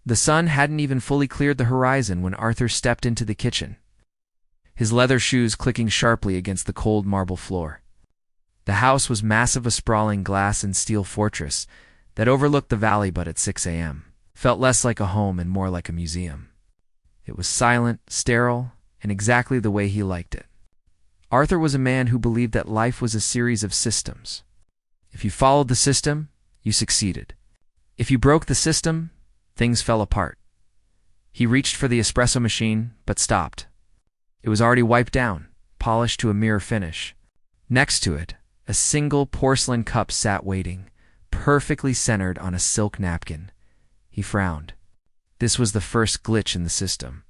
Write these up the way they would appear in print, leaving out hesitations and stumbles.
The sun hadn't even fully cleared the horizon when Arthur stepped into the kitchen, his leather shoes clicking sharply against the cold marble floor. The house was massive, a sprawling glass and steel fortress that overlooked the valley, but at 6 a.m. felt less like a home and more like a museum. It was silent, sterile, and exactly the way he liked it. Arthur was a man who believed that life was a series of systems. If you followed the system, you succeeded. If you broke the system, things fell apart. He reached for the espresso machine, but stopped. It was already wiped down, polished to a mirror finish. Next to it, a single porcelain cup sat waiting, perfectly centered on a silk napkin. He frowned. This was the first glitch in the system.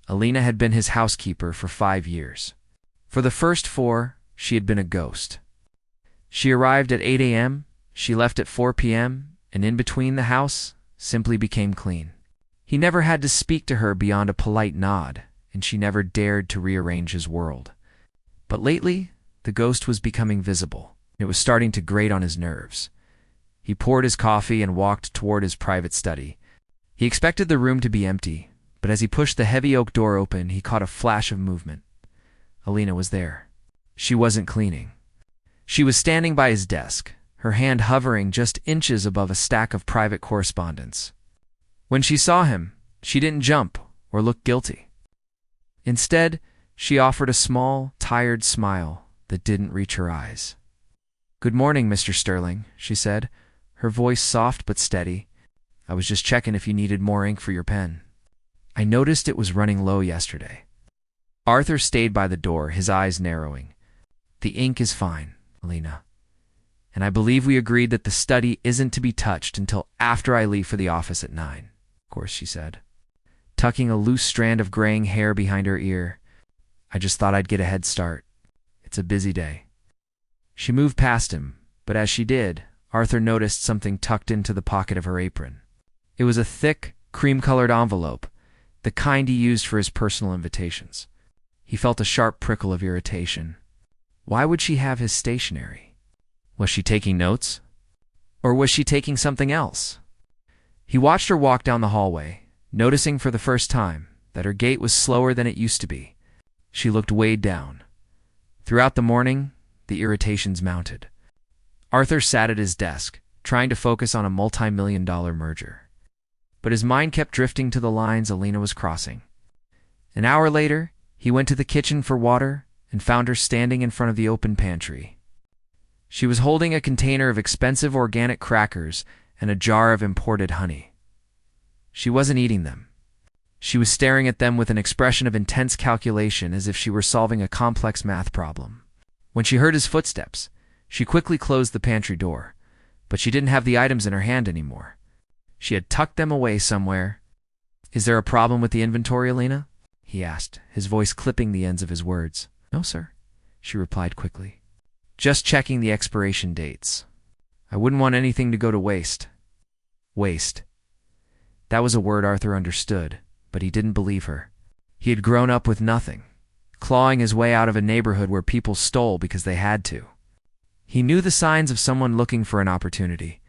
Alina had been his housekeeper for 5 years. For the first 4, she had been a ghost. She arrived at 8 a.m., she left at 4 p.m., and in between the house simply became clean. He never had to speak to her beyond a polite nod, and she never dared to rearrange his world. But lately, the ghost was becoming visible. It was starting to grate on his nerves. He poured his coffee and walked toward his private study. He expected the room to be empty, but as he pushed the heavy oak door open, he caught a flash of movement. Alina was there. She wasn't cleaning. She was standing by his desk, her hand hovering just inches above a stack of private correspondence. When she saw him, she didn't jump or look guilty. Instead, she offered a small, tired smile that didn't reach her eyes. "Good morning, Mr. Sterling," she said, her voice soft but steady. "I was just checking if you needed more ink for your pen. I noticed it was running low yesterday." Arthur stayed by the door, his eyes narrowing. "The ink is fine, Alina. And I believe we agreed that the study isn't to be touched until after I leave for the office at 9. Of course," she said, tucking a loose strand of graying hair behind her ear. "I just thought I'd get a head start. It's a busy day." She moved past him, but as she did, Arthur noticed something tucked into the pocket of her apron. It was a thick, cream-colored envelope, the kind he used for his personal invitations. He felt a sharp prickle of irritation. Why would she have his stationery? Was she taking notes? Or was she taking something else? He watched her walk down the hallway, noticing for the first time that her gait was slower than it used to be. She looked weighed down. Throughout the morning, the irritations mounted. Arthur sat at his desk, trying to focus on a multi-million-dollar merger. But his mind kept drifting to the lines Alina was crossing. An hour later, he went to the kitchen for water and found her standing in front of the open pantry. She was holding a container of expensive organic crackers and a jar of imported honey. She wasn't eating them. She was staring at them with an expression of intense calculation, as if she were solving a complex math problem. When she heard his footsteps, she quickly closed the pantry door, but she didn't have the items in her hand anymore. She had tucked them away somewhere. "Is there a problem with the inventory, Alina?" he asked, his voice clipping the ends of his words. "No, sir," she replied quickly. "Just checking the expiration dates. I wouldn't want anything to go to waste." Waste. That was a word Arthur understood, but he didn't believe her. He had grown up with nothing, clawing his way out of a neighborhood where people stole because they had to. He knew the signs of someone looking for an opportunity.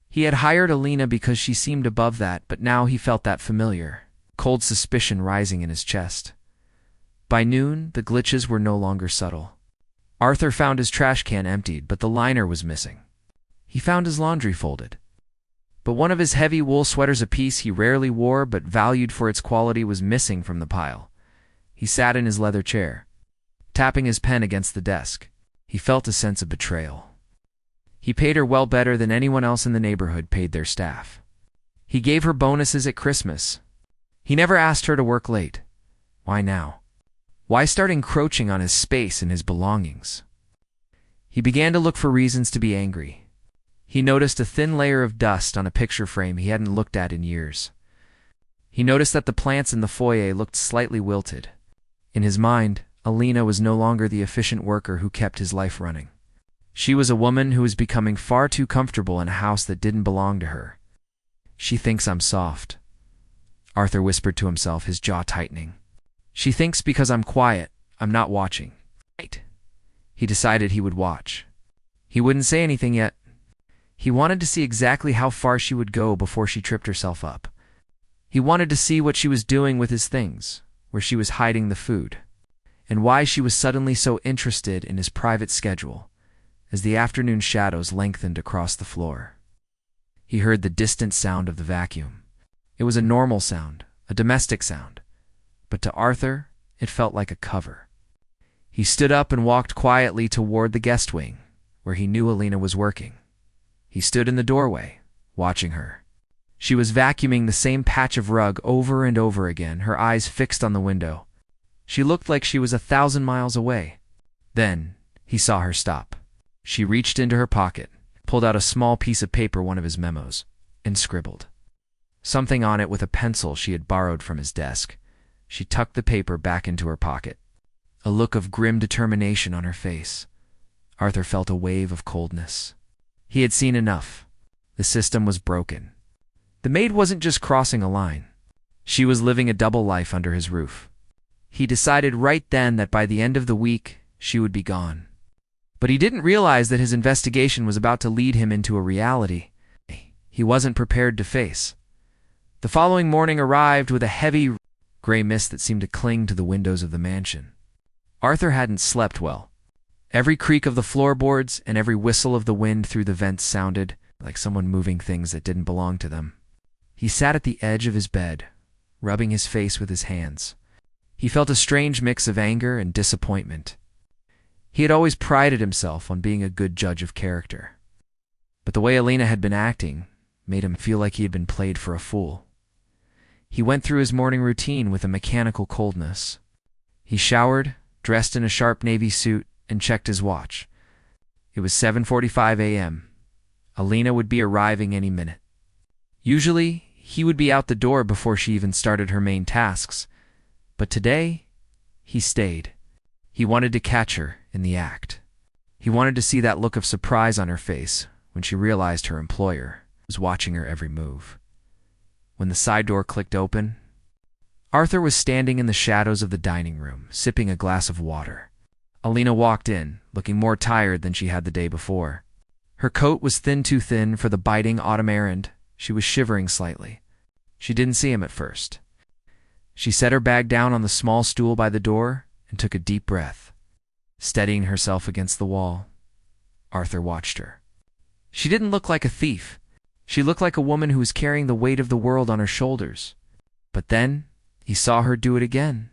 He had hired Alina because she seemed above that, but now he felt that familiar, cold suspicion rising in his chest. By noon, the glitches were no longer subtle. Arthur found his trash can emptied, but the liner was missing. He found his laundry folded. But one of his heavy wool sweaters, a piece he rarely wore but valued for its quality, was missing from the pile. He sat in his leather chair, tapping his pen against the desk. He felt a sense of betrayal. He paid her well better than anyone else in the neighborhood paid their staff. He gave her bonuses at Christmas. He never asked her to work late. Why now? Why start encroaching on his space and his belongings? He began to look for reasons to be angry. He noticed a thin layer of dust on a picture frame he hadn't looked at in years. He noticed that the plants in the foyer looked slightly wilted. In his mind, Alina was no longer the efficient worker who kept his life running. She was a woman who was becoming far too comfortable in a house that didn't belong to her. "She thinks I'm soft," Arthur whispered to himself, his jaw tightening. "She thinks because I'm quiet, I'm not watching." Right. He decided he would watch. He wouldn't say anything yet. He wanted to see exactly how far she would go before she tripped herself up. He wanted to see what she was doing with his things, where she was hiding the food, and why she was suddenly so interested in his private schedule as the afternoon shadows lengthened across the floor. He heard the distant sound of the vacuum. It was a normal sound, a domestic sound, but to Arthur, it felt like a cover. He stood up and walked quietly toward the guest wing, where he knew Alina was working. He stood in the doorway, watching her. She was vacuuming the same patch of rug over and over again, her eyes fixed on the window. She looked like she was 1,000 miles away. Then he saw her stop. She reached into her pocket, pulled out a small piece of paper, one of his memos, and scribbled something on it with a pencil she had borrowed from his desk. She tucked the paper back into her pocket, a look of grim determination on her face. Arthur felt a wave of coldness. He had seen enough. The system was broken. The maid wasn't just crossing a line. She was living a double life under his roof. He decided right then that by the end of the week, she would be gone. But he didn't realize that his investigation was about to lead him into a reality he wasn't prepared to face. The following morning arrived with a heavy, gray mist that seemed to cling to the windows of the mansion. Arthur hadn't slept well. Every creak of the floorboards and every whistle of the wind through the vents sounded like someone moving things that didn't belong to them. He sat at the edge of his bed, rubbing his face with his hands. He felt a strange mix of anger and disappointment. He had always prided himself on being a good judge of character. But the way Alina had been acting made him feel like he had been played for a fool. He went through his morning routine with a mechanical coldness. He showered, dressed in a sharp navy suit, and checked his watch. It was 7:45 a.m. Alina would be arriving any minute. Usually, he would be out the door before she even started her main tasks. But today, he stayed. He wanted to catch her in the act. He wanted to see that look of surprise on her face when she realized her employer was watching her every move. When the side door clicked open, Arthur was standing in the shadows of the dining room, sipping a glass of water. Alina walked in, looking more tired than she had the day before. Her coat was too thin for the biting autumn errand. She was shivering slightly. She didn't see him at first. She set her bag down on the small stool by the door and took a deep breath, steadying herself against the wall. Arthur watched her. She didn't look like a thief. She looked like a woman who was carrying the weight of the world on her shoulders. But then he saw her do it again.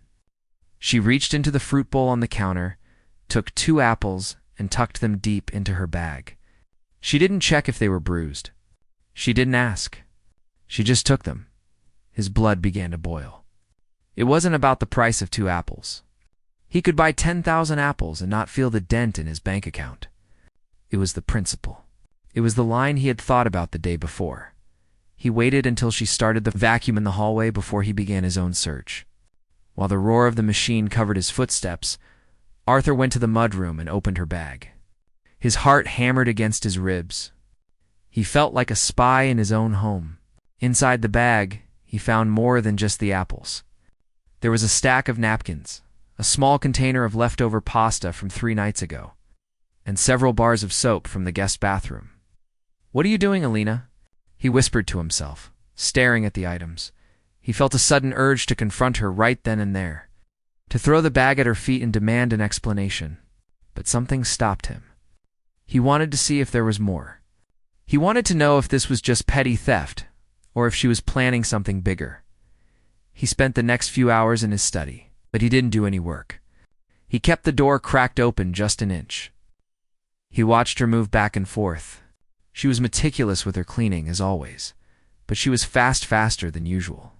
She reached into the fruit bowl on the counter, took 2 apples, and tucked them deep into her bag. She didn't check if they were bruised. She didn't ask. She just took them. His blood began to boil. It wasn't about the price of 2 apples. He could buy 10,000 apples and not feel the dent in his bank account. It was the principle. It was the line he had thought about the day before. He waited until she started the vacuum in the hallway before he began his own search. While the roar of the machine covered his footsteps, Arthur went to the mudroom and opened her bag. His heart hammered against his ribs. He felt like a spy in his own home. Inside the bag, he found more than just the apples. There was a stack of napkins, a small container of leftover pasta from 3 nights ago, and several bars of soap from the guest bathroom. "What are you doing, Alina?" he whispered to himself, staring at the items. He felt a sudden urge to confront her right then and there, to throw the bag at her feet and demand an explanation. But something stopped him. He wanted to see if there was more. He wanted to know if this was just petty theft, or if she was planning something bigger. He spent the next few hours in his study, but he didn't do any work. He kept the door cracked open just an inch. He watched her move back and forth. She was meticulous with her cleaning, as always, but she was faster than usual.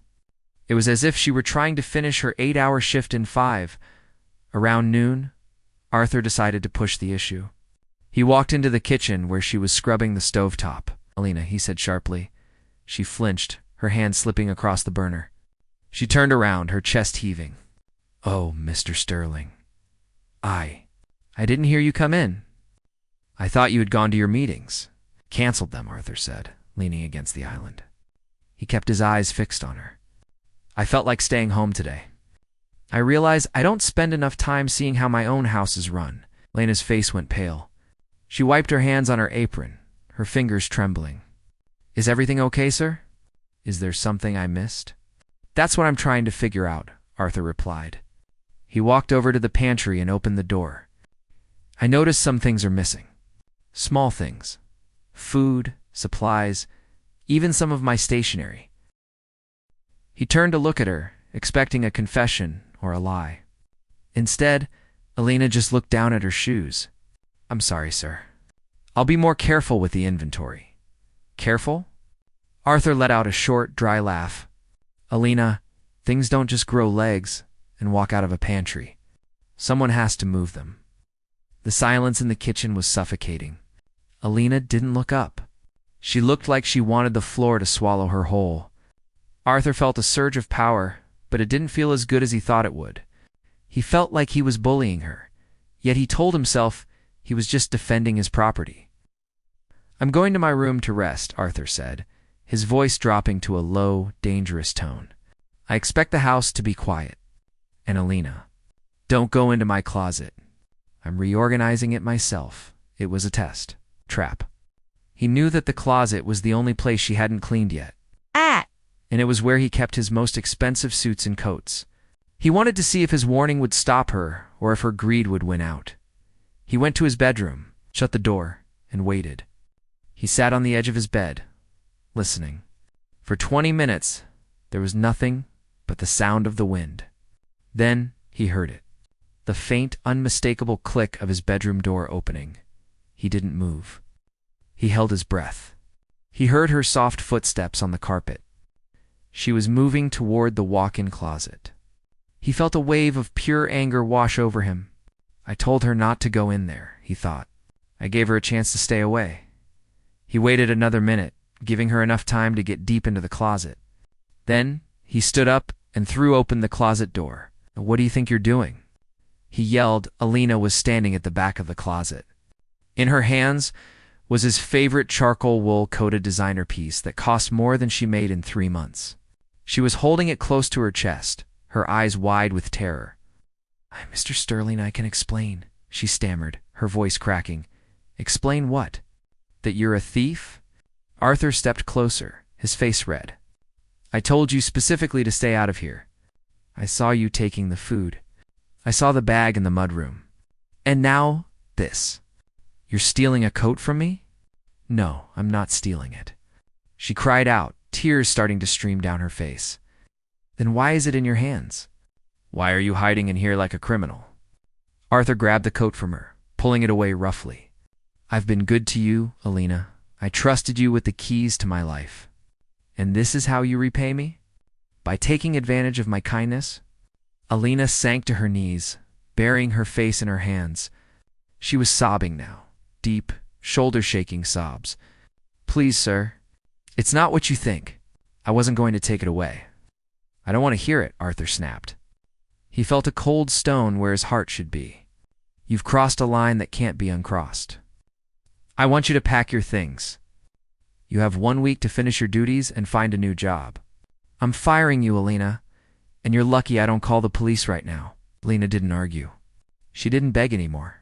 It was as if she were trying to finish her 8-hour shift in 5. Around noon, Arthur decided to push the issue. He walked into the kitchen where she was scrubbing the stovetop. "Alina," he said sharply. She flinched, her hand slipping across the burner. She turned around, her chest heaving. "Oh, Mr. Sterling. I didn't hear you come in. I thought you had gone to your meetings." "Canceled them," Arthur said, leaning against the island. He kept his eyes fixed on her. "I felt like staying home today. I realize I don't spend enough time seeing how my own house is run." Lena's face went pale. She wiped her hands on her apron, her fingers trembling. "Is everything okay, sir? Is there something I missed?" That's what I'm trying to figure out, Arthur replied. He walked over to the pantry and opened the door. I noticed some things are missing. Small things. Food, supplies, even some of my stationery. He turned to look at her, expecting a confession or a lie. Instead, Alina just looked down at her shoes. I'm sorry, sir. I'll be more careful with the inventory. Careful? Arthur let out a short, dry laugh. Alina, things don't just grow legs and walk out of a pantry. Someone has to move them. The silence in the kitchen was suffocating. Alina didn't look up. She looked like she wanted the floor to swallow her whole. Arthur felt a surge of power, but it didn't feel as good as he thought it would. He felt like he was bullying her, yet he told himself he was just defending his property. I'm going to my room to rest, Arthur said, his voice dropping to a low, dangerous tone. I expect the house to be quiet. And Alina, don't go into my closet. I'm reorganizing it myself. It was a test. Trap. He knew that the closet was the only place she hadn't cleaned yet. And it was where he kept his most expensive suits and coats. He wanted to see if his warning would stop her or if her greed would win out. He went to his bedroom, shut the door, and waited. He sat on the edge of his bed, listening. For 20 minutes, there was nothing but the sound of the wind. Then he heard it. The faint, unmistakable click of his bedroom door opening. He didn't move. He held his breath. He heard her soft footsteps on the carpet. She was moving toward the walk-in closet. He felt a wave of pure anger wash over him. I told her not to go in there, he thought. I gave her a chance to stay away. He waited another minute, giving her enough time to get deep into the closet. Then he stood up and threw open the closet door. What do you think you're doing? He yelled. Alina was standing at the back of the closet. In her hands was his favorite charcoal wool-coated designer piece that cost more than she made in 3 months. She was holding it close to her chest, her eyes wide with terror. Mr. Sterling, I can explain, she stammered, her voice cracking. Explain what? That you're a thief? Arthur stepped closer, his face red. I told you specifically to stay out of here. I saw you taking the food. I saw the bag in the mudroom. And now, this. You're stealing a coat from me? No, I'm not stealing it. She cried out, tears starting to stream down her face. Then why is it in your hands? Why are you hiding in here like a criminal? Arthur grabbed the coat from her, pulling it away roughly. I've been good to you, Alina. I trusted you with the keys to my life. And this is how you repay me? By taking advantage of my kindness? Alina sank to her knees, burying her face in her hands. She was sobbing now, deep, shoulder-shaking sobs. Please, sir. It's not what you think. I wasn't going to take it away. I don't want to hear it, Arthur snapped. He felt a cold stone where his heart should be. You've crossed a line that can't be uncrossed. I want you to pack your things. You have 1 week to finish your duties and find a new job. I'm firing you, Alina, and you're lucky I don't call the police right now. Alina didn't argue. She didn't beg anymore.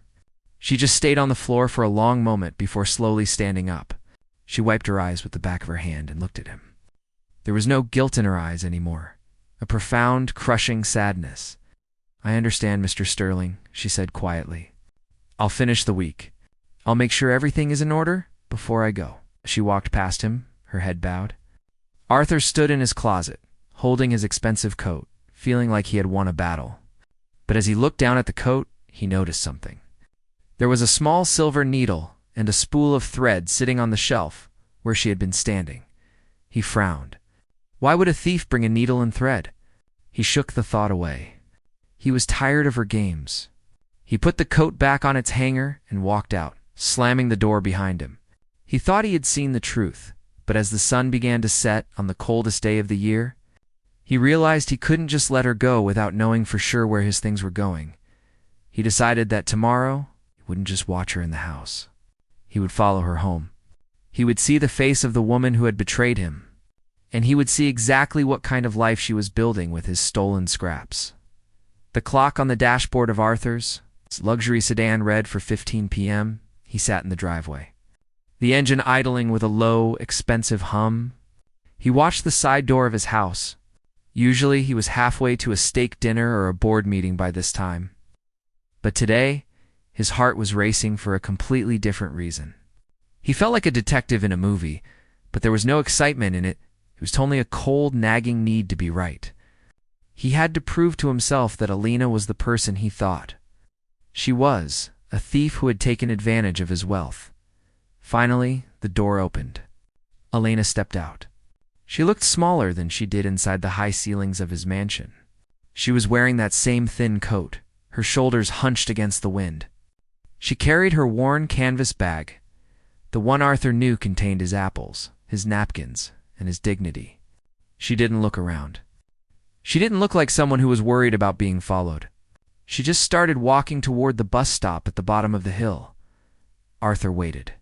She just stayed on the floor for a long moment before slowly standing up. She wiped her eyes with the back of her hand and looked at him. There was no guilt in her eyes anymore, a profound, crushing sadness. I understand, Mr. Sterling, she said quietly. I'll finish the week. I'll make sure everything is in order before I go. She walked past him, her head bowed. Arthur stood in his closet, holding his expensive coat, feeling like he had won a battle. But as he looked down at the coat, he noticed something. There was a small silver needle and a spool of thread sitting on the shelf where she had been standing. He frowned. Why would a thief bring a needle and thread? He shook the thought away. He was tired of her games. He put the coat back on its hanger and walked out, slamming the door behind him. He thought he had seen the truth, but as the sun began to set on the coldest day of the year, he realized he couldn't just let her go without knowing for sure where his things were going. He decided that tomorrow he wouldn't just watch her in the house. He would follow her home. He would see the face of the woman who had betrayed him, and he would see exactly what kind of life she was building with his stolen scraps. The clock on the dashboard of Arthur's luxury sedan read for 15 p.m. He sat in the driveway, the engine idling with a low, expensive hum. He watched the side door of his house. Usually he was halfway to a steak dinner or a board meeting by this time. But today, his heart was racing for a completely different reason. He felt like a detective in a movie, but there was no excitement in it. It was only a cold, nagging need to be right. He had to prove to himself that Alina was the person he thought. She was, a thief who had taken advantage of his wealth. Finally, the door opened. Alina stepped out. She looked smaller than she did inside the high ceilings of his mansion. She was wearing that same thin coat, her shoulders hunched against the wind. She carried her worn canvas bag. The one Arthur knew contained his apples, his napkins, and his dignity. She didn't look around. She didn't look like someone who was worried about being followed. She just started walking toward the bus stop at the bottom of the hill. Arthur waited.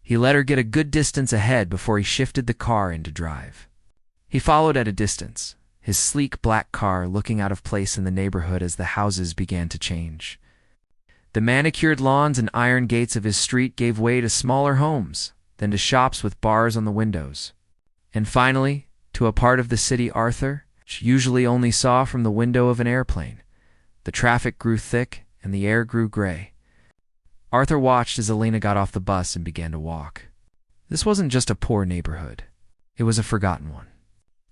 He let her get a good distance ahead before he shifted the car into drive. He followed at a distance, his sleek black car looking out of place in the neighborhood as the houses began to change. The manicured lawns and iron gates of his street gave way to smaller homes, then to shops with bars on the windows. And finally, to a part of the city Arthur usually only saw from the window of an airplane. The traffic grew thick and the air grew gray. Arthur watched as Alina got off the bus and began to walk. This wasn't just a poor neighborhood. It was a forgotten one.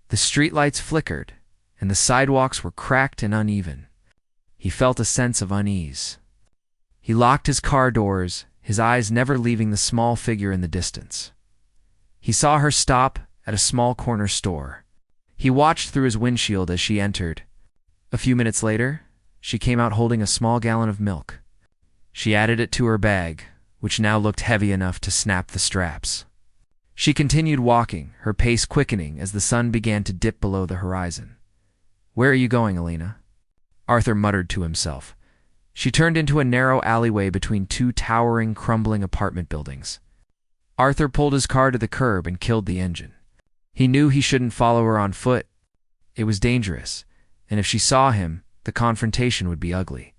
The streetlights flickered, and the sidewalks were cracked and uneven. He felt a sense of unease. He locked his car doors, his eyes never leaving the small figure in the distance. He saw her stop at a small corner store. He watched through his windshield as she entered. A few minutes later, she came out holding a small gallon of milk. She added it to her bag, which now looked heavy enough to snap the straps. She continued walking, her pace quickening as the sun began to dip below the horizon. "Where are you going, Alina?" Arthur muttered to himself. She turned into a narrow alleyway between two towering, crumbling apartment buildings. Arthur pulled his car to the curb and killed the engine. He knew he shouldn't follow her on foot. It was dangerous, and if she saw him, the confrontation would be ugly.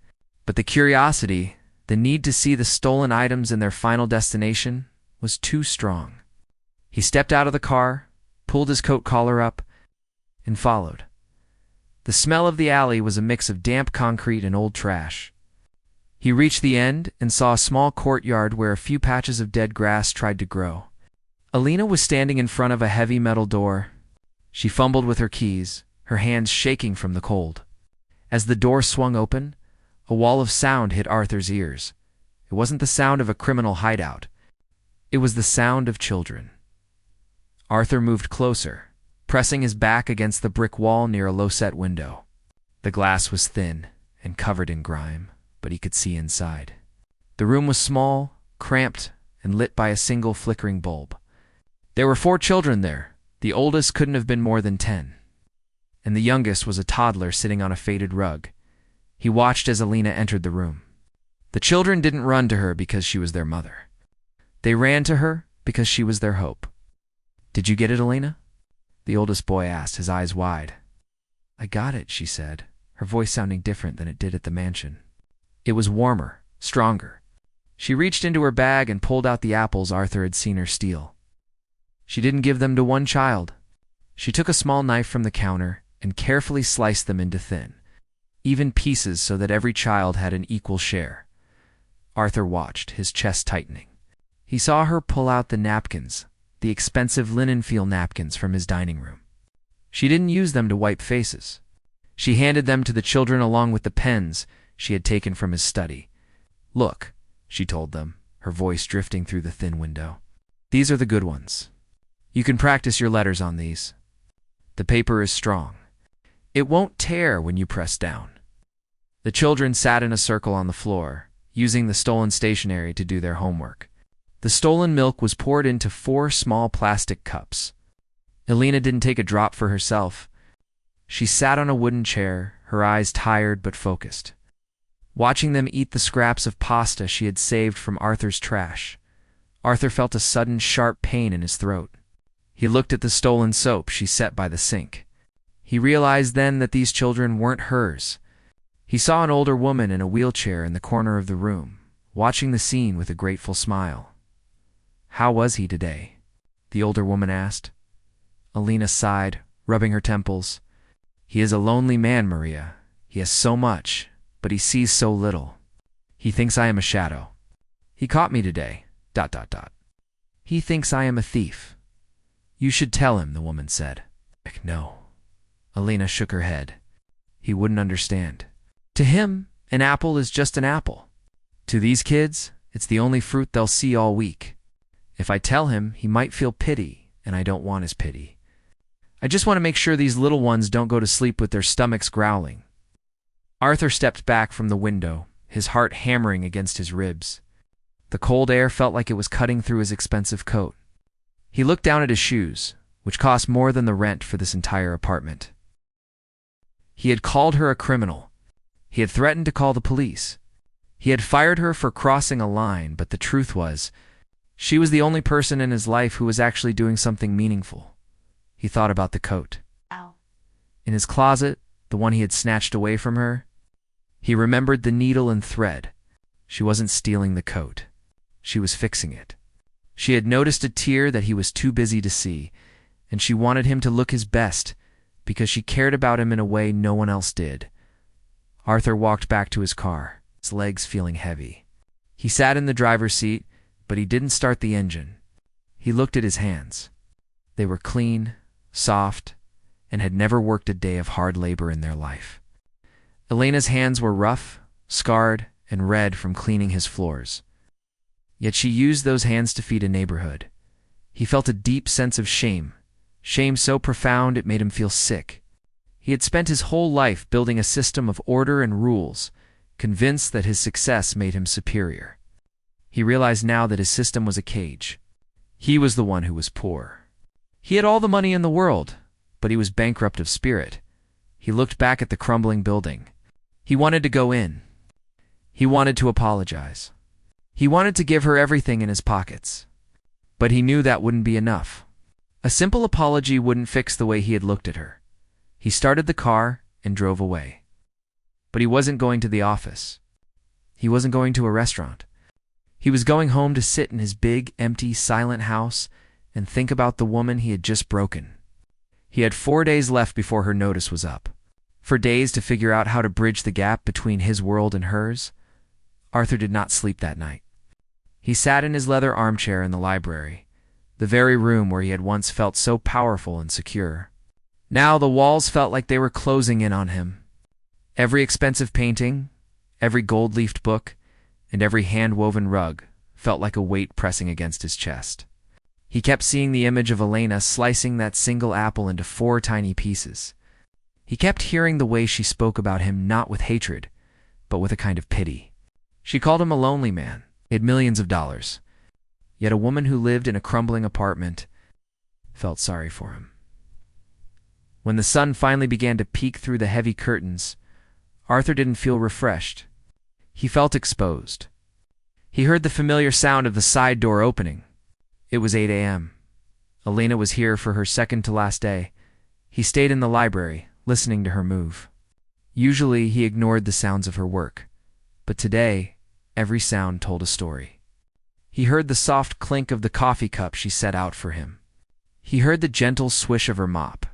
But the curiosity, the need to see the stolen items in their final destination, was too strong. He stepped out of the car, pulled his coat collar up, and followed. The smell of the alley was a mix of damp concrete and old trash. He reached the end and saw a small courtyard where a few patches of dead grass tried to grow. Alina was standing in front of a heavy metal door. She fumbled with her keys, her hands shaking from the cold. As the door swung open, a wall of sound hit Arthur's ears. It wasn't the sound of a criminal hideout. It was the sound of children. Arthur moved closer, pressing his back against the brick wall near a low-set window. The glass was thin and covered in grime, but he could see inside. The room was small, cramped, and lit by a single flickering bulb. There were 4 children there. The oldest couldn't have been more than 10. And the youngest was a toddler sitting on a faded rug. He watched as Alina entered the room. The children didn't run to her because she was their mother. They ran to her because she was their hope. "Did you get it, Alina?" the oldest boy asked, his eyes wide. "I got it," she said, her voice sounding different than it did at the mansion. It was warmer, stronger. She reached into her bag and pulled out the apples Arthur had seen her steal. She didn't give them to one child. She took a small knife from the counter and carefully sliced them into thin, even pieces so that every child had an equal share. Arthur watched, his chest tightening. He saw her pull out the napkins, the expensive linen field napkins from his dining room. She didn't use them to wipe faces. She handed them to the children along with the pens she had taken from his study. "Look," she told them, her voice drifting through the thin window. "These are the good ones. You can practice your letters on these. The paper is strong. It won't tear when you press down." The children sat in a circle on the floor, using the stolen stationery to do their homework. The stolen milk was poured into 4 small plastic cups. Alina didn't take a drop for herself. She sat on a wooden chair, her eyes tired but focused. Watching them eat the scraps of pasta she had saved from Arthur's trash, Arthur felt a sudden sharp pain in his throat. He looked at the stolen soap she set by the sink. He realized then that these children weren't hers. He saw an older woman in a wheelchair in the corner of the room, watching the scene with a grateful smile. "How was he today?" the older woman asked. Alina sighed, rubbing her temples. He is a lonely man, Maria. He has so much, but he sees so little. He thinks I am a shadow. He caught me today. ... He thinks I am a thief. You should tell him, the woman said. No. Elena shook her head. He wouldn't understand. To him, an apple is just an apple. To these kids, it's the only fruit they'll see all week. If I tell him, he might feel pity, and I don't want his pity. I just want to make sure these little ones don't go to sleep with their stomachs growling. Arthur stepped back from the window, his heart hammering against his ribs. The cold air felt like it was cutting through his expensive coat. He looked down at his shoes, which cost more than the rent for this entire apartment. He had called her a criminal. He had threatened to call the police. He had fired her for crossing a line, but the truth was, she was the only person in his life who was actually doing something meaningful. He thought about the coat. Ow. In his closet, the one he had snatched away from her. He remembered the needle and thread. She wasn't stealing the coat. She was fixing it. She had noticed a tear that he was too busy to see, and she wanted him to look his best because she cared about him in a way no one else did. Arthur walked back to his car, his legs feeling heavy. He sat in the driver's seat, but he didn't start the engine. He looked at his hands. They were clean, soft, and had never worked a day of hard labor in their life. Elena's hands were rough, scarred, and red from cleaning his floors. Yet she used those hands to feed a neighborhood. He felt a deep sense of shame, shame so profound it made him feel sick. He had spent his whole life building a system of order and rules, convinced that his success made him superior. He realized now that his system was a cage. He was the one who was poor. He had all the money in the world, but he was bankrupt of spirit. He looked back at the crumbling building. He wanted to go in. He wanted to apologize. He wanted to give her everything in his pockets. But he knew that wouldn't be enough. A simple apology wouldn't fix the way he had looked at her. He started the car and drove away. But he wasn't going to the office. He wasn't going to a restaurant. He was going home to sit in his big, empty, silent house and think about the woman he had just broken. He had 4 days left before her notice was up. For days to figure out how to bridge the gap between his world and hers. Arthur did not sleep that night. He sat in his leather armchair in the library, the very room where he had once felt so powerful and secure. Now the walls felt like they were closing in on him. Every expensive painting, every gold-leafed book, and every hand-woven rug felt like a weight pressing against his chest. He kept seeing the image of Elena slicing that single apple into 4 tiny pieces. He kept hearing the way she spoke about him not with hatred, but with a kind of pity. She called him a lonely man. He had millions of dollars. Yet a woman who lived in a crumbling apartment felt sorry for him. When the sun finally began to peek through the heavy curtains, Arthur didn't feel refreshed. He felt exposed. He heard the familiar sound of the side door opening. It was 8 a.m. Elena was here for her second-to-last day. He stayed in the library, listening to her move. Usually he ignored the sounds of her work, but today every sound told a story. He heard the soft clink of the coffee cup she set out for him. He heard the gentle swish of her mop.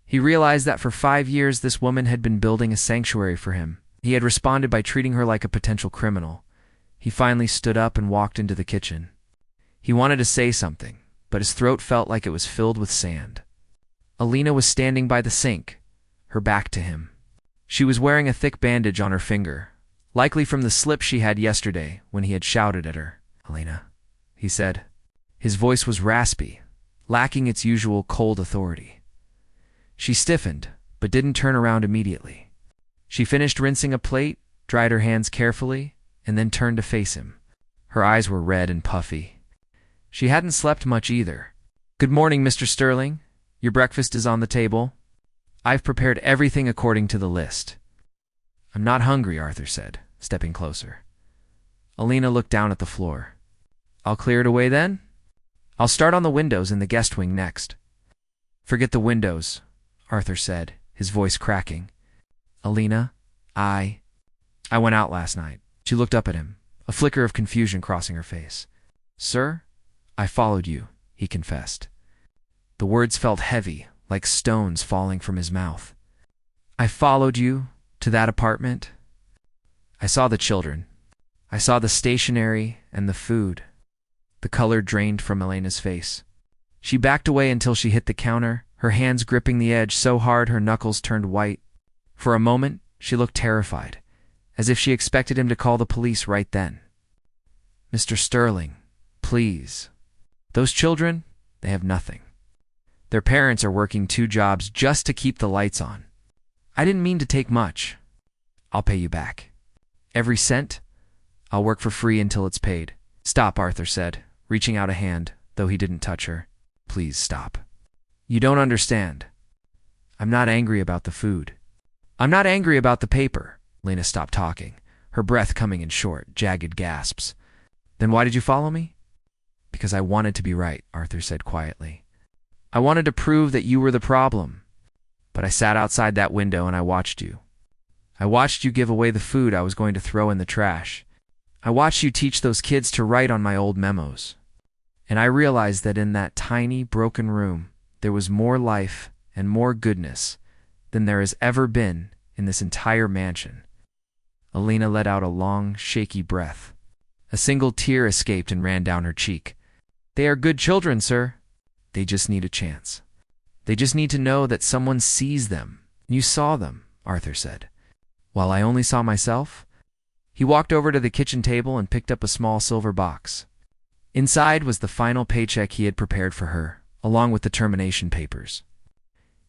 He realized that for 5 years this woman had been building a sanctuary for him. He had responded by treating her like a potential criminal. He finally stood up and walked into the kitchen. He wanted to say something, but his throat felt like it was filled with sand. Elena was standing by the sink, her back to him. She was wearing a thick bandage on her finger, likely from the slip she had yesterday when he had shouted at her. "Elena," he said. His voice was raspy, lacking its usual cold authority. She stiffened, but didn't turn around immediately. She finished rinsing a plate, dried her hands carefully, and then turned to face him. Her eyes were red and puffy. She hadn't slept much either. "Good morning, Mr. Sterling. Your breakfast is on the table. I've prepared everything according to the list." "I'm not hungry," Arthur said, stepping closer. Elena looked down at the floor. "I'll clear it away then? I'll start on the windows in the guest wing next." "Forget the windows," Arthur said, his voice cracking. "Elena, I went out last night." She looked up at him, a flicker of confusion crossing her face. "Sir, I followed you," he confessed. The words felt heavy, like stones falling from his mouth. I followed you to that apartment. I saw the children. I saw the stationery and the food. The color drained from Elena's face. She backed away until she hit the counter, her hands gripping the edge so hard her knuckles turned white. For a moment, she looked terrified, as if she expected him to call the police right then. Mr. Sterling, please. Those children, they have nothing. Their parents are working 2 jobs just to keep the lights on. I didn't mean to take much. I'll pay you back. Every cent? I'll work for free until it's paid. Stop, Arthur said, reaching out a hand, though he didn't touch her. Please stop. You don't understand. I'm not angry about the food. I'm not angry about the paper. Lena stopped talking, her breath coming in short, jagged gasps. Then why did you follow me? Because I wanted to be right, Arthur said quietly. I wanted to prove that you were the problem. But I sat outside that window and I watched you. I watched you give away the food I was going to throw in the trash. I watched you teach those kids to write on my old memos. And I realized that in that tiny, broken room, there was more life and more goodness than there has ever been in this entire mansion. Elena let out a long, shaky breath. A single tear escaped and ran down her cheek. They are good children, sir. They just need a chance. They just need to know that someone sees them. You saw them, Arthur said. While I only saw myself? He walked over to the kitchen table and picked up a small silver box. Inside was the final paycheck he had prepared for her, along with the termination papers.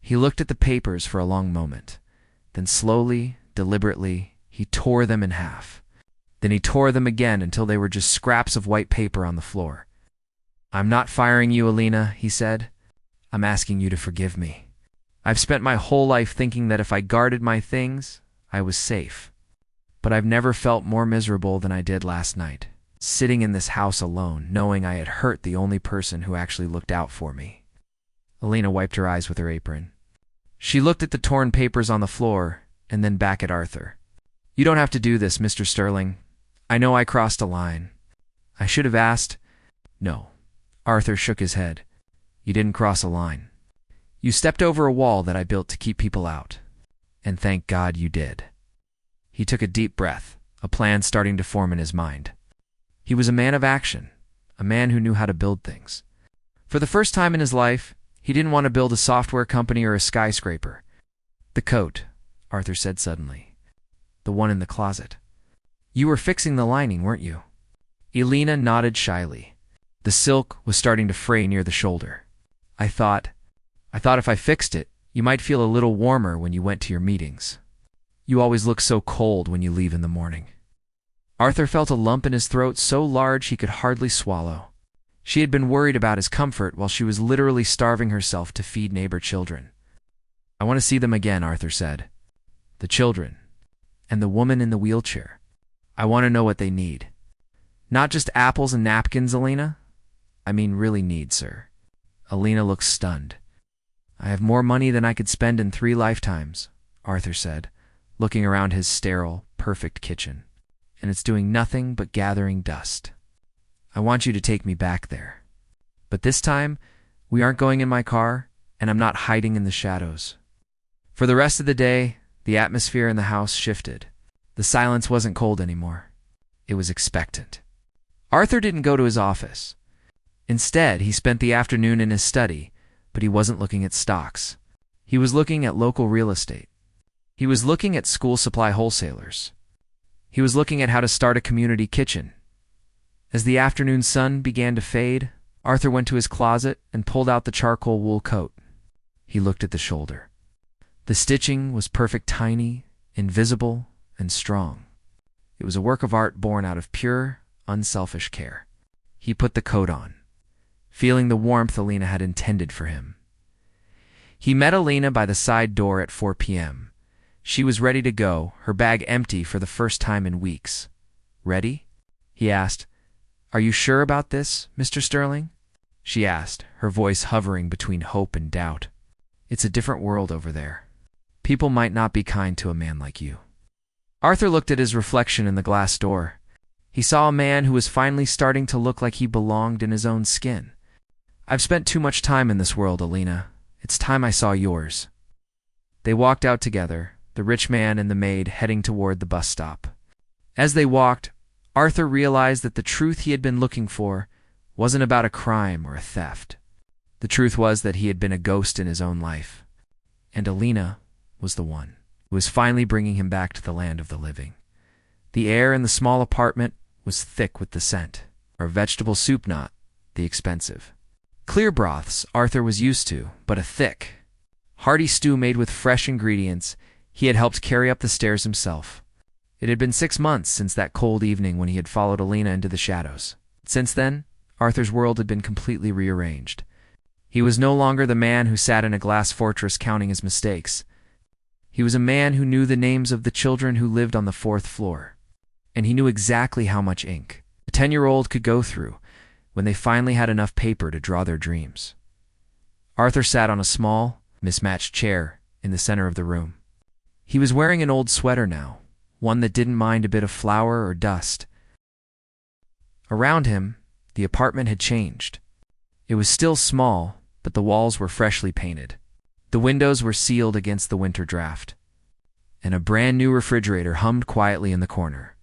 He looked at the papers for a long moment. Then slowly, deliberately, he tore them in half. Then he tore them again until they were just scraps of white paper on the floor. I'm not firing you, Elena, he said. I'm asking you to forgive me. I've spent my whole life thinking that if I guarded my things, I was safe. But I've never felt more miserable than I did last night, sitting in this house alone, knowing I had hurt the only person who actually looked out for me. Elena wiped her eyes with her apron. She looked at the torn papers on the floor and then back at Arthur. You don't have to do this, Mr. Sterling. I know I crossed a line. I should have asked. No. Arthur shook his head. You didn't cross a line. You stepped over a wall that I built to keep people out. And thank God you did. He took a deep breath, a plan starting to form in his mind. He was a man of action, a man who knew how to build things. For the first time in his life, he didn't want to build a software company or a skyscraper. The coat, Arthur said suddenly. The one in the closet. You were fixing the lining, weren't you? Elena nodded shyly. The silk was starting to fray near the shoulder. I thought if I fixed it, you might feel a little warmer when you went to your meetings. You always look so cold when you leave in the morning. Arthur felt a lump in his throat so large he could hardly swallow. She had been worried about his comfort while she was literally starving herself to feed neighbor children. I want to see them again, Arthur said. The children. And the woman in the wheelchair. I want to know what they need. Not just apples and napkins, Elena. I mean really need, sir. Elena looked stunned. I have more money than I could spend in 3 lifetimes, Arthur said, looking around his sterile, perfect kitchen. And it's doing nothing but gathering dust. I want you to take me back there. But this time, we aren't going in my car, and I'm not hiding in the shadows. For the rest of the day, the atmosphere in the house shifted. The silence wasn't cold anymore. It was expectant. Arthur didn't go to his office. Instead, he spent the afternoon in his study, but he wasn't looking at stocks. He was looking at local real estate. He was looking at school supply wholesalers. He was looking at how to start a community kitchen. As the afternoon sun began to fade, Arthur went to his closet and pulled out the charcoal wool coat. He looked at the shoulder. The stitching was perfect, tiny, invisible, and strong. It was a work of art born out of pure, unselfish care. He put the coat on, feeling the warmth Elena had intended for him. He met Elena by the side door at 4 p.m. She was ready to go, her bag empty for the first time in weeks. Ready? He asked. Are you sure about this, Mr. Sterling? She asked, her voice hovering between hope and doubt. It's a different world over there. People might not be kind to a man like you. Arthur looked at his reflection in the glass door. He saw a man who was finally starting to look like he belonged in his own skin. I've spent too much time in this world, Elena. It's time I saw yours. They walked out together, the rich man and the maid heading toward the bus stop. As they walked, Arthur realized that the truth he had been looking for wasn't about a crime or a theft. The truth was that he had been a ghost in his own life, and Alina was the one who was finally bringing him back to the land of the living. The air in the small apartment was thick with the scent, or vegetable soup, not the expensive clear broths Arthur was used to, but a thick, hearty stew made with fresh ingredients he had helped carry up the stairs himself. It had been 6 months since that cold evening when he had followed Alina into the shadows. Since then, Arthur's world had been completely rearranged. He was no longer the man who sat in a glass fortress counting his mistakes. He was a man who knew the names of the children who lived on the 4th floor. And he knew exactly how much ink a 10-year-old could go through when they finally had enough paper to draw their dreams. Arthur sat on a small, mismatched chair in the center of the room. He was wearing an old sweater now, one that didn't mind a bit of flour or dust. Around him, the apartment had changed. It was still small, but the walls were freshly painted. The windows were sealed against the winter draft, and a brand new refrigerator hummed quietly in the corner.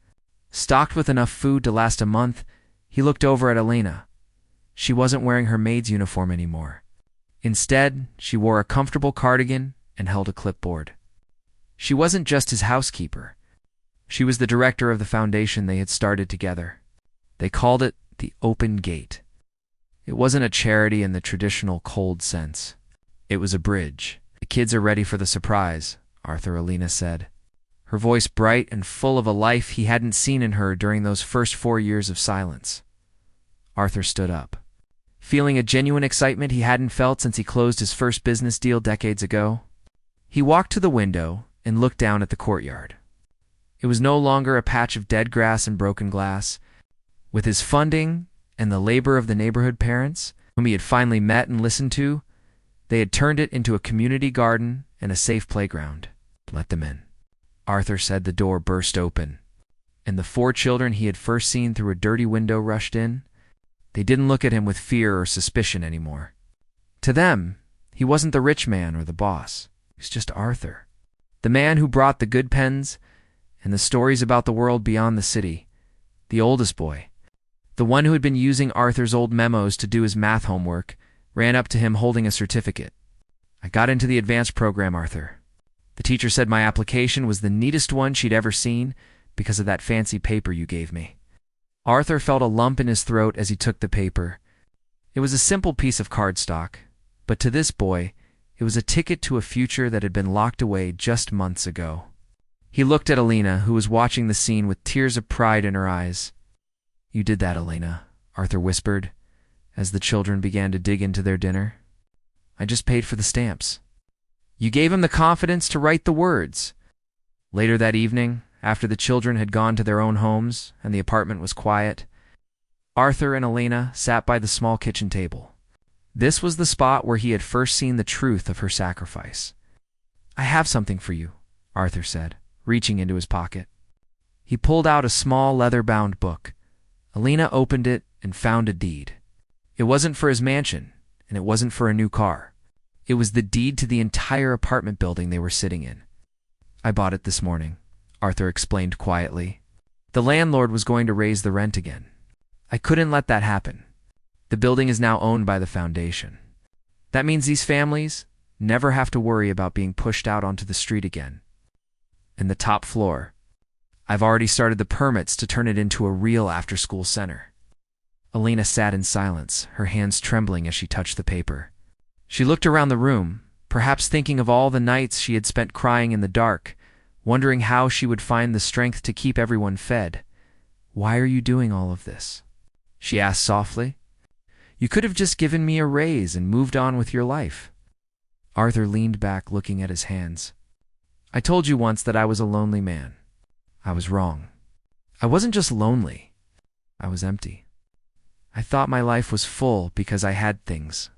Stocked with enough food to last a month, he looked over at Alina. She wasn't wearing her maid's uniform anymore. Instead, she wore a comfortable cardigan and held a clipboard. She wasn't just his housekeeper. She was the director of the foundation they had started together. They called it the Open Gate. It wasn't a charity in the traditional cold sense. It was a bridge. "The kids are ready for the surprise," Alina said, her voice bright and full of a life he hadn't seen in her during those first 4 years of silence. Arthur stood up, feeling a genuine excitement he hadn't felt since he closed his first business deal decades ago. He walked to the window and looked down at the courtyard. It was no longer a patch of dead grass and broken glass. With his funding and the labor of the neighborhood parents, whom he had finally met and listened to, they had turned it into a community garden and a safe playground. "Let them in," Arthur said. The door burst open, and the 4 children he had first seen through a dirty window rushed in. They didn't look at him with fear or suspicion anymore. To them, he wasn't the rich man or the boss. He was just Arthur, the man who brought the good pens and the stories about the world beyond the city, the oldest boy. The one who had been using Arthur's old memos to do his math homework ran up to him holding a certificate. "I got into the advanced program, Arthur. The teacher said my application was the neatest one she'd ever seen because of that fancy paper you gave me." Arthur felt a lump in his throat as he took the paper. It was a simple piece of cardstock, but to this boy, it was a ticket to a future that had been locked away just months ago. He looked at Alina, who was watching the scene with tears of pride in her eyes. "You did that, Alina," Arthur whispered, as the children began to dig into their dinner. "I just paid for the stamps." "You gave him the confidence to write the words." Later that evening, after the children had gone to their own homes and the apartment was quiet, Arthur and Alina sat by the small kitchen table. This was the spot where he had first seen the truth of her sacrifice. "I have something for you," Arthur said, reaching into his pocket. He pulled out a small leather-bound book. Alina opened it and found a deed. It wasn't for his mansion, and it wasn't for a new car. It was the deed to the entire apartment building they were sitting in. "I bought it this morning," Arthur explained quietly. "The landlord was going to raise the rent again. I couldn't let that happen. The building is now owned by the foundation. That means these families never have to worry about being pushed out onto the street again. And the top floor, I've already started the permits to turn it into a real after-school center." Alina sat in silence, her hands trembling as she touched the paper. She looked around the room, perhaps thinking of all the nights she had spent crying in the dark, wondering how she would find the strength to keep everyone fed. "Why are you doing all of this?" she asked softly. "You could have just given me a raise and moved on with your life." Arthur leaned back, looking at his hands. "I told you once that I was a lonely man. I was wrong. I wasn't just lonely. I was empty. I thought my life was full because I had things.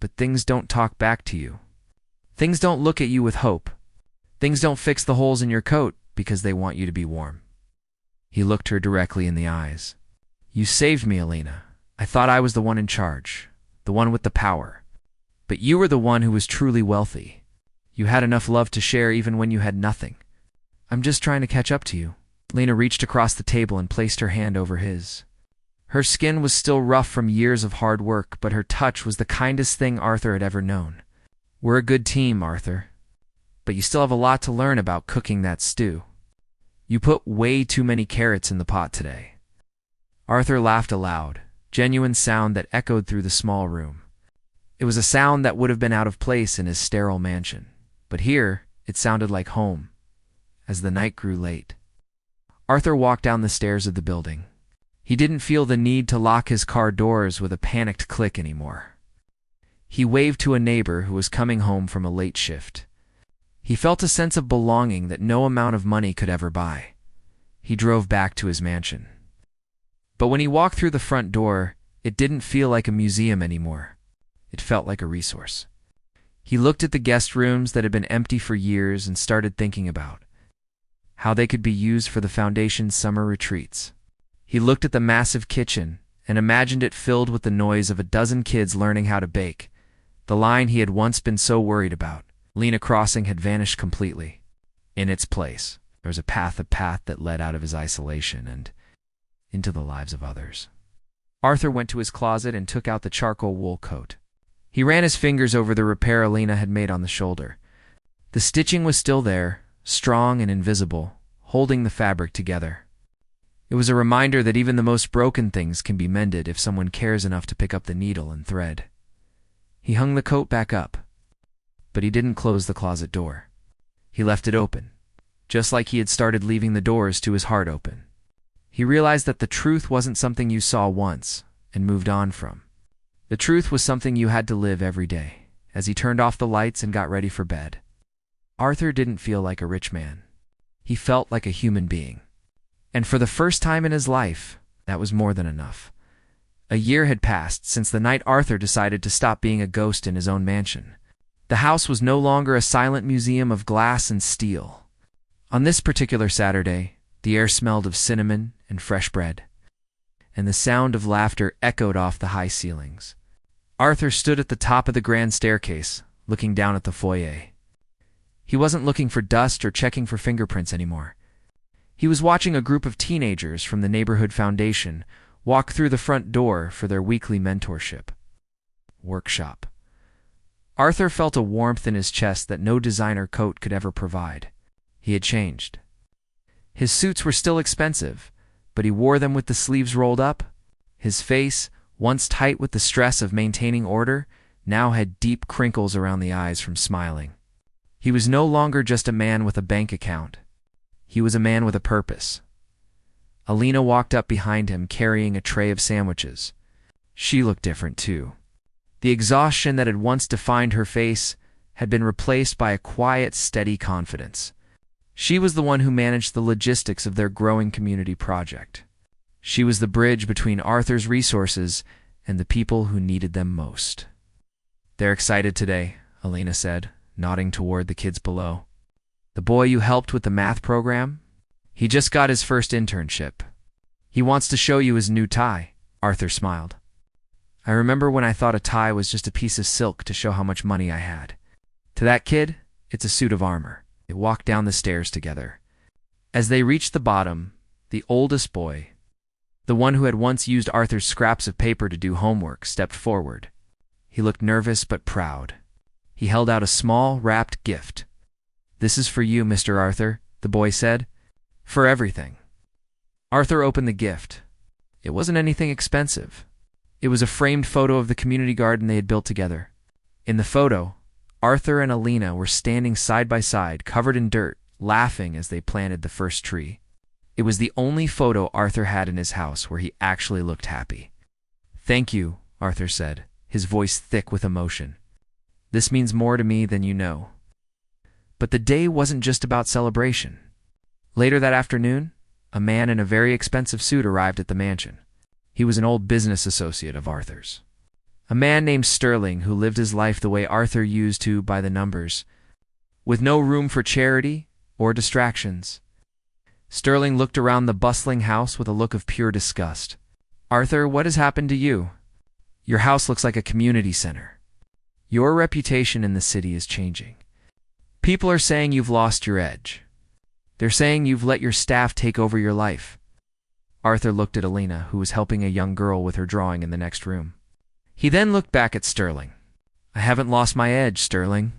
But things don't talk back to you. Things don't look at you with hope. Things don't fix the holes in your coat because they want you to be warm." He looked her directly in the eyes. "You saved me, Alina. I thought I was the one in charge, the one with the power. But you were the one who was truly wealthy. You had enough love to share even when you had nothing. I'm just trying to catch up to you. Lena reached across the table and placed her hand over his. Her skin was still rough from years of hard work, but her touch was the kindest thing Arthur had ever known. We're a good team, Arthur. But you still have a lot to learn about cooking that stew. You put way too many carrots in the pot today. Arthur laughed aloud, genuine sound that echoed through the small room. It was a sound that would have been out of place in his sterile mansion, but here it sounded like home. As the night grew late, Arthur walked down the stairs of the building. He didn't feel the need to lock his car doors with a panicked click anymore. He waved to a neighbor who was coming home from a late shift. He felt a sense of belonging that no amount of money could ever buy. He drove back to his mansion. But when he walked through the front door, it didn't feel like a museum anymore. It felt like a resource. He looked at the guest rooms that had been empty for years and started thinking about how they could be used for the foundation's summer retreats. He looked at the massive kitchen and imagined it filled with the noise of a dozen kids learning how to bake. The line he had once been so worried about, Lena Crossing, had vanished completely. In its place, there was a path that led out of his isolation and into the lives of others. Arthur went to his closet and took out the charcoal wool coat. He ran his fingers over the repair Lena had made on the shoulder. The stitching was still there, strong and invisible, holding the fabric together. It was a reminder that even the most broken things can be mended if someone cares enough to pick up the needle and thread. He hung the coat back up, but he didn't close the closet door. He left it open, just like he had started leaving the doors to his heart open. He realized that the truth wasn't something you saw once and moved on from. The truth was something you had to live every day. As he turned off the lights and got ready for bed, Arthur didn't feel like a rich man. He felt like a human being. And for the first time in his life, that was more than enough. A year had passed since the night Arthur decided to stop being a ghost in his own mansion. The house was no longer a silent museum of glass and steel. On this particular Saturday, the air smelled of cinnamon and fresh bread, and the sound of laughter echoed off the high ceilings. Arthur stood at the top of the grand staircase, looking down at the foyer. He wasn't looking for dust or checking for fingerprints anymore. He was watching a group of teenagers from the neighborhood foundation walk through the front door for their weekly mentorship workshop. Arthur felt a warmth in his chest that no designer coat could ever provide. He had changed. His suits were still expensive, but he wore them with the sleeves rolled up. His face, once tight with the stress of maintaining order, now had deep crinkles around the eyes from smiling. He was no longer just a man with a bank account. He was a man with a purpose. Alina walked up behind him carrying a tray of sandwiches. She looked different too. The exhaustion that had once defined her face had been replaced by a quiet, steady confidence. She was the one who managed the logistics of their growing community project. She was the bridge between Arthur's resources and the people who needed them most. "They're excited today," Alina said, nodding toward the kids below. "The boy you helped with the math program? He just got his first internship. He wants to show you his new tie." Arthur smiled. "I remember when I thought a tie was just a piece of silk to show how much money I had. To that kid, it's a suit of armor." They walked down the stairs together. As they reached the bottom, the oldest boy, the one who had once used Arthur's scraps of paper to do homework, stepped forward. He looked nervous but proud. He held out a small, wrapped gift. "This is for you, Mr. Arthur," the boy said. "For everything." Arthur opened the gift. It wasn't anything expensive. It was a framed photo of the community garden they had built together. In the photo, Arthur and Alina were standing side by side, covered in dirt, laughing as they planted the first tree. It was the only photo Arthur had in his house where he actually looked happy. "Thank you," Arthur said, his voice thick with emotion. "This means more to me than you know." But the day wasn't just about celebration. Later that afternoon, a man in a very expensive suit arrived at the mansion. He was an old business associate of Arthur's. A man named Sterling who lived his life the way Arthur used to, by the numbers, with no room for charity or distractions. Sterling looked around the bustling house with a look of pure disgust. "Arthur, what has happened to you? Your house looks like a community center. Your reputation in the city is changing. People are saying you've lost your edge. They're saying you've let your staff take over your life. Arthur looked at Alina, who was helping a young girl with her drawing in the next room. He then looked back at Sterling. I haven't lost my edge, Sterling.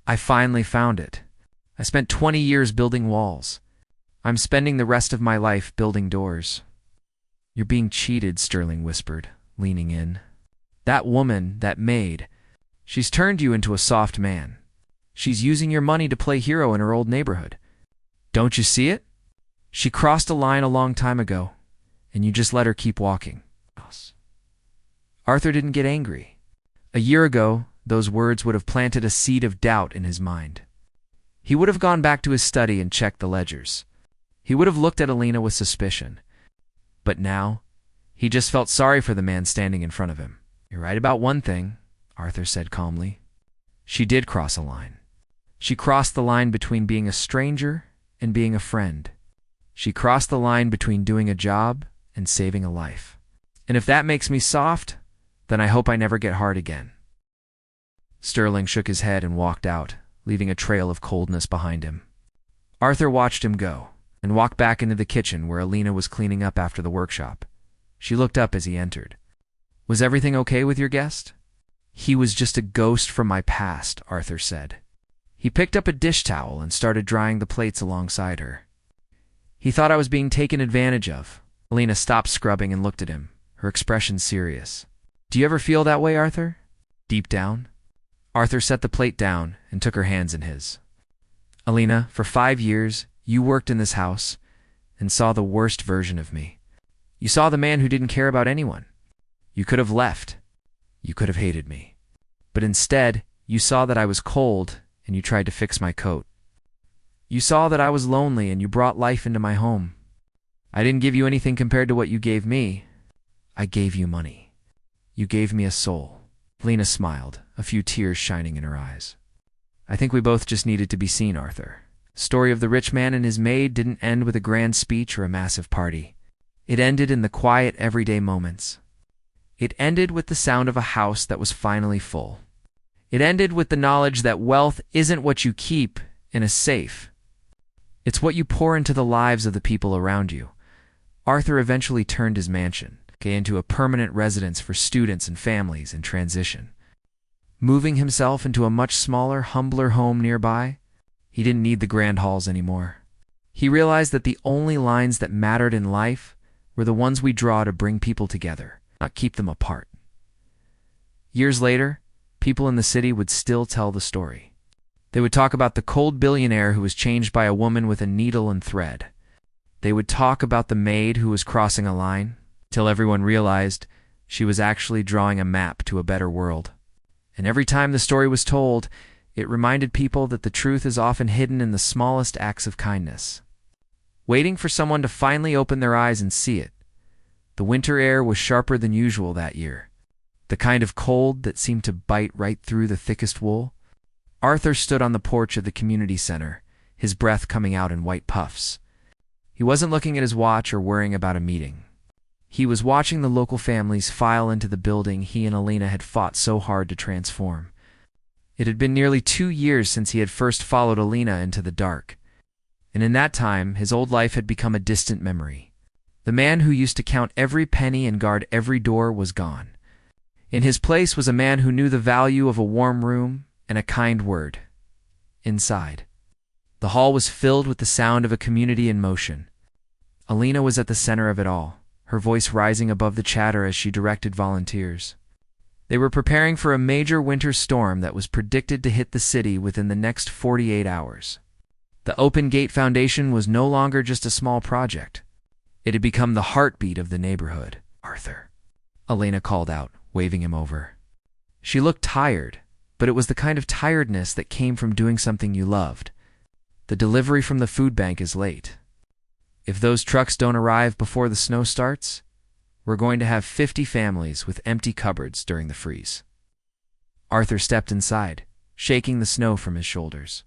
I finally found it. I spent 20 years building walls. I'm spending the rest of my life building doors. You're being cheated, Sterling whispered, leaning in. That woman, that Maid, she's turned you into a soft man. She's using your money to play hero in her old neighborhood. Don't you see it? She crossed a line a long time ago, and you just let her keep walking. Arthur didn't get angry. A year ago, those words would have planted a seed of doubt in his mind. He would have gone back to his study and checked the ledgers. He would have looked at Alina with suspicion. But now, he just felt sorry for the man standing in front of him. You're right about one thing, Arthur said calmly. She did cross a line. She crossed the line between being a stranger and being a friend. She crossed the line between doing a job and saving a life. And if that makes me soft, then I hope I never get hard again. Sterling shook his head and walked out, leaving a trail of coldness behind him. Arthur watched him go and walked back into the kitchen where Alina was cleaning up after the workshop. She looked up as he entered. Was everything okay with your guest? He was just a ghost from my past, Arthur said. He picked up a dish towel and started drying the plates alongside her. He thought I was being taken advantage of. Alina stopped scrubbing and looked at him, her expression serious. Do you ever feel that way, Arthur? Deep down? Arthur set the plate down and took her hands in his. Alina, for 5 years, you worked in this house and saw the worst version of me. You saw the man who didn't care about anyone. You could have left. You could have hated me. But instead, you saw that I was cold and you tried to fix my coat. You saw that I was lonely and you brought life into my home. I didn't give you anything compared to what you gave me. I gave you money. You gave me a soul. Lena smiled, a few tears shining in her eyes. I think we both just needed to be seen, Arthur. Story of the rich man and his maid didn't end with a grand speech or a massive party. It ended in the quiet, everyday moments. It ended with the sound of a house that was finally full. It ended with the knowledge that wealth isn't what you keep in a safe. It's what you pour into the lives of the people around you. Arthur eventually turned his mansion into a permanent residence for students and families in transition. Moving himself into a much smaller, humbler home nearby, he didn't need the grand halls anymore. He realized that the only lines that mattered in life were the ones we draw to bring people together, not keep them apart. Years later, people in the city would still tell the story. They would talk about the cold billionaire who was changed by a woman with a needle and thread. They would talk about the maid who was crossing a line, till everyone realized she was actually drawing a map to a better world. And every time the story was told, it reminded people that the truth is often hidden in the smallest acts of kindness. Waiting for someone to finally open their eyes and see it. The winter air was sharper than usual that year, the kind of cold that seemed to bite right through the thickest wool. Arthur stood on the porch of the community center, his breath coming out in white puffs. He wasn't looking at his watch or worrying about a meeting. He was watching the local families file into the building he and Alina had fought so hard to transform. It had been nearly 2 years since he had first followed Alina into the dark, and in that time his old life had become a distant memory. The man who used to count every penny and guard every door was gone. In his place was a man who knew the value of a warm room and a kind word. Inside, the hall was filled with the sound of a community in motion. Alina was at the center of it all, her voice rising above the chatter as she directed volunteers. They were preparing for a major winter storm that was predicted to hit the city within the next 48 hours. The Open Gate Foundation was no longer just a small project. It had become the heartbeat of the neighborhood. Arthur, Alina called out, waving him over. She looked tired, but it was the kind of tiredness that came from doing something you loved. The delivery from the food bank is late. If those trucks don't arrive before the snow starts, we're going to have 50 families with empty cupboards during the freeze. Arthur stepped inside, shaking the snow from his shoulders.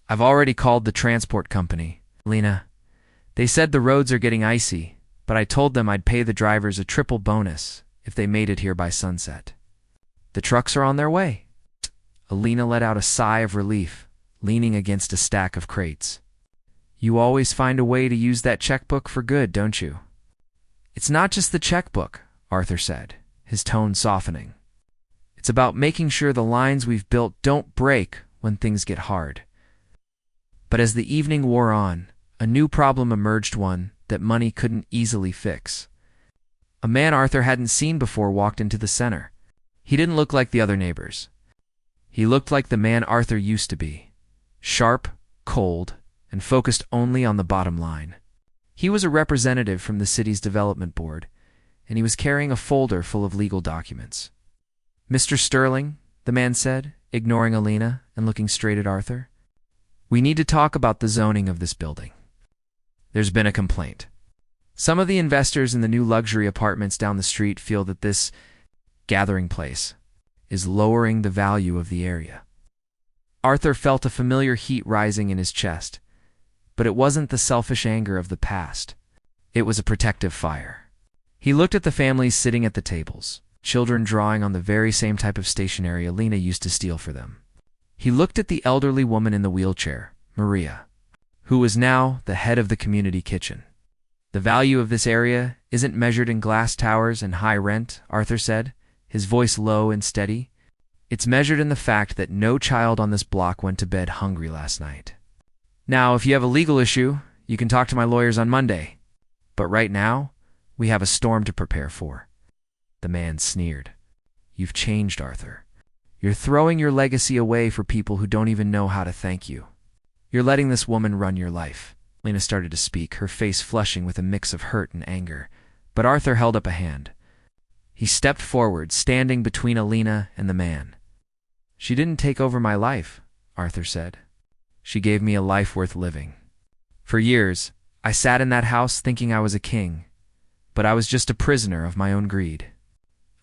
I've already called the transport company, Lena. They said the roads are getting icy, but I told them I'd pay the drivers a triple bonus if they made it here by sunset. The trucks are on their way. Alina let out a sigh of relief, leaning against a stack of crates. "You always find a way to use that checkbook for good, don't you?" "It's not just the checkbook," Arthur said, his tone softening. "It's about making sure the lines we've built don't break when things get hard." But as the evening wore on, a new problem emerged, one that money couldn't easily fix. A man Arthur hadn't seen before walked into the center. He didn't look like the other neighbors. He looked like the man Arthur used to be, sharp, cold, and focused only on the bottom line. He was a representative from the city's development board, and he was carrying a folder full of legal documents. "Mr. Sterling," the man said, ignoring Alina and looking straight at Arthur, "we need to talk about the zoning of this building. There's been a complaint. Some of the investors in the new luxury apartments down the street feel that this gathering place is lowering the value of the area." Arthur felt a familiar heat rising in his chest, but it wasn't the selfish anger of the past. It was a protective fire. He looked at the families sitting at the tables, children drawing on the very same type of stationery Alina used to steal for them. He looked at the elderly woman in the wheelchair, Maria, who was now the head of the community kitchen. "The value of this area isn't measured in glass towers and high rent," Arthur said, his voice low and steady. "It's measured in the fact that no child on this block went to bed hungry last night. Now, if you have a legal issue, you can talk to my lawyers on Monday. But right now, we have a storm to prepare for." The man sneered. "You've changed, Arthur. You're throwing your legacy away for people who don't even know how to thank you. You're letting this woman run your life." Lena started to speak, her face flushing with a mix of hurt and anger, but Arthur held up a hand. He stepped forward, standing between Alina and the man. "She didn't take over my life," Arthur said. "She gave me a life worth living. For years, I sat in that house thinking I was a king, but I was just a prisoner of my own greed.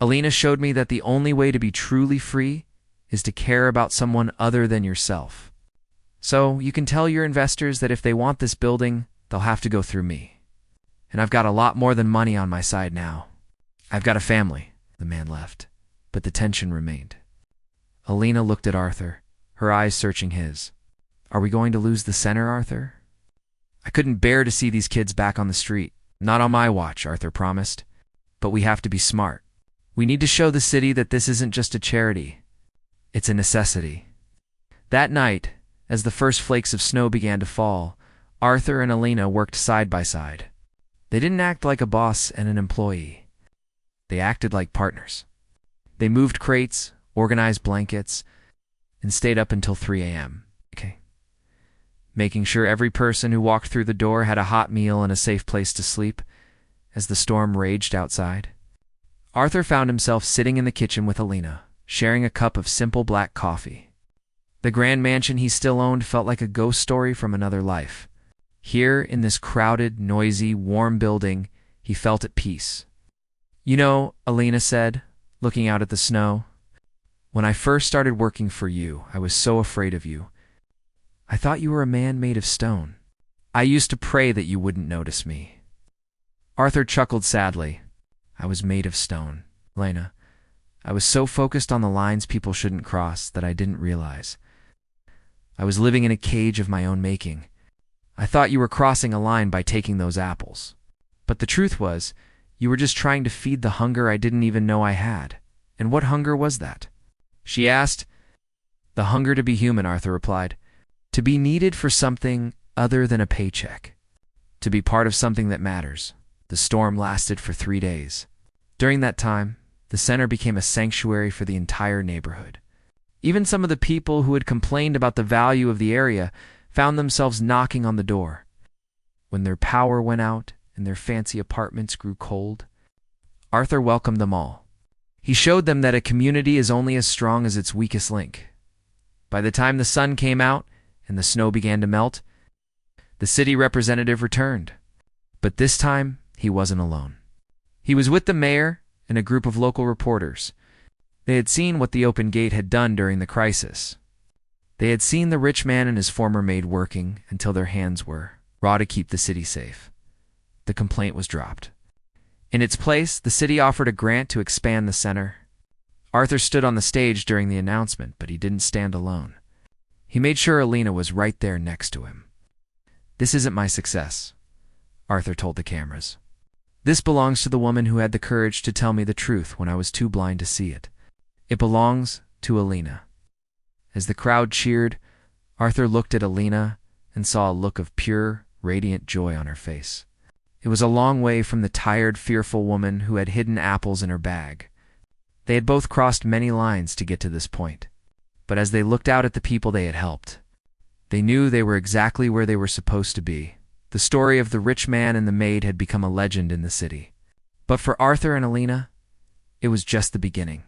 Alina showed me that the only way to be truly free is to care about someone other than yourself. So you can tell your investors that if they want this building, they'll have to go through me. And I've got a lot more than money on my side now. I've got a family." The man left, but the tension remained. Alina looked at Arthur, her eyes searching his. "Are we going to lose the center, Arthur?" "I couldn't bear to see these kids back on the street. Not on my watch," Arthur promised. "But we have to be smart. We need to show the city that this isn't just a charity. It's a necessity." That night, as the first flakes of snow began to fall, Arthur and Alina worked side by side. They didn't act like a boss and an employee. They acted like partners. They moved crates, organized blankets, and stayed up until 3 a.m. Making sure every person who walked through the door had a hot meal and a safe place to sleep as the storm raged outside. Arthur found himself sitting in the kitchen with Alina, sharing a cup of simple black coffee. The grand mansion he still owned felt like a ghost story from another life. Here, in this crowded, noisy, warm building, he felt at peace. "You know," Alina said, looking out at the snow, "when I first started working for you, I was so afraid of you. I thought you were a man made of stone. I used to pray that you wouldn't notice me." Arthur chuckled sadly. "I was made of stone, Lena. I was so focused on the lines people shouldn't cross that I didn't realize. I was living in a cage of my own making. I thought you were crossing a line by taking those apples. But the truth was, you were just trying to feed the hunger I didn't even know I had. And what hunger was that?" she asked. "The hunger to be human," Arthur replied. "To be needed for something other than a paycheck. To be part of something that matters." The storm lasted for 3 days. During that time, the center became a sanctuary for the entire neighborhood. Even some of the people who had complained about the value of the area found themselves knocking on the door. When their power went out and their fancy apartments grew cold, Arthur welcomed them all. He showed them that a community is only as strong as its weakest link. By the time the sun came out and the snow began to melt, the city representative returned. But this time, he wasn't alone. He was with the mayor and a group of local reporters. They had seen what the open gate had done during the crisis. They had seen the rich man and his former maid working until their hands were raw to keep the city safe. The complaint was dropped. In its place, the city offered a grant to expand the center. Arthur stood on the stage during the announcement, but he didn't stand alone. He made sure Alina was right there next to him. "This isn't my success," Arthur told the cameras. "This belongs to the woman who had the courage to tell me the truth when I was too blind to see it. It belongs to Alina." As the crowd cheered, Arthur looked at Alina and saw a look of pure, radiant joy on her face. It was a long way from the tired, fearful woman who had hidden apples in her bag. They had both crossed many lines to get to this point. But as they looked out at the people they had helped, they knew they were exactly where they were supposed to be. The story of the rich man and the maid had become a legend in the city. But for Arthur and Alina, it was just the beginning.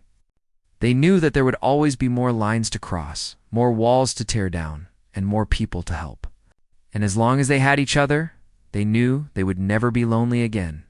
They knew that there would always be more lines to cross, more walls to tear down, and more people to help. And as long as they had each other, they knew they would never be lonely again.